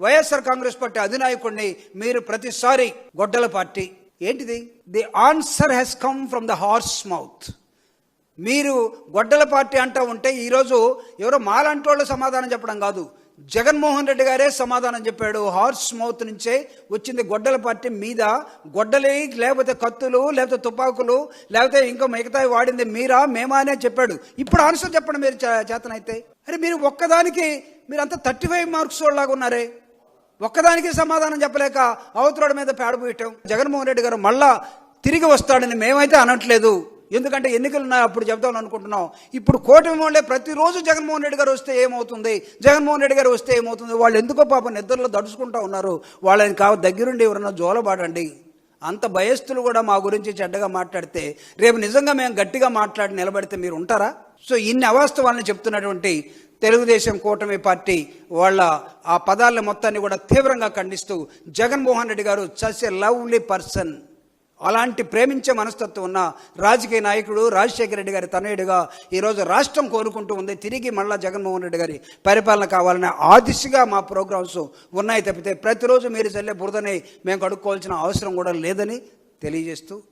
YSR Congress party అధినాయకుడిని మీరు ప్రతిసారి గొడ్డల party ఏంటిది? The answer has come from the horse mouth. మీరు గొడ్డల పార్టీ అంటూ ఉంటే ఈరోజు ఎవరో మాలాంటోళ్ళు సమాధానం చెప్పడం కాదు, జగన్మోహన్ రెడ్డి గారే సమాధానం చెప్పాడు. హార్స్ మౌత్ నుంచే వచ్చింది గొడ్డల పార్టీ. మీద గొడ్డలి లేకపోతే కత్తులు లేకపోతే తుపాకులు లేకపోతే ఇంకా మిగతా వాడింది మీరా మేమా అనే చెప్పాడు. ఇప్పుడు ఆన్సర్ చెప్పండి మీరు చేతనైతే. అరే మీరు ఒక్కదానికి మీరంతా 35 మార్క్స్ లాగా ఉన్నారే, ఒక్కదానికి సమాధానం చెప్పలేక అవతల మీద పేడబోయటం. జగన్మోహన్ రెడ్డి గారు మళ్ళా తిరిగి వస్తాడని మేమైతే అనట్లేదు, ఎందుకంటే ఎన్నికలు అప్పుడు చెప్తామని అనుకుంటున్నాం. ఇప్పుడు కూటమి వాళ్ళే ప్రతిరోజు జగన్మోహన్ రెడ్డి గారు వస్తే ఏమవుతుంది, జగన్మోహన్ రెడ్డి గారు వస్తే ఏమవుతుంది, వాళ్ళు ఎందుకో పాపం నిద్రలో దడుచుకుంటూ ఉన్నారు. వాళ్ళని దగ్గరుండి ఎవరన్నా జోలబాడండి. అంత భయస్థులు కూడా మా గురించి చెడ్డగా మాట్లాడితే రేపు నిజంగా మేము గట్టిగా మాట్లాడి నిలబడితే మీరు ఉంటారా? సో ఇన్ని అవాస్తవాలను చెప్తున్నటువంటి తెలుగుదేశం కూటమి పార్టీ వాళ్ళ ఆ పదాల మొత్తాన్ని కూడా తీవ్రంగా ఖండిస్తూ, జగన్మోహన్ రెడ్డి గారు సచ్ ఎ లవ్లీ పర్సన్, అలాంటి ప్రేమించే మనస్తత్వం ఉన్న రాజకీయ నాయకుడు రాజశేఖర రెడ్డి గారి తనయుడిగా ఈరోజు రాష్ట్రం కోరుకుంటూ ఉంది. తిరిగి మళ్ళా జగన్మోహన్ రెడ్డి గారి పరిపాలన కావాలనే ఆ దిశగా మా ప్రోగ్రామ్స్ ఉన్నాయి తప్పితే ప్రతిరోజు మీరు చల్లే బురదని మేము కడుక్కోవాల్సిన అవసరం కూడా లేదని తెలియజేస్తూ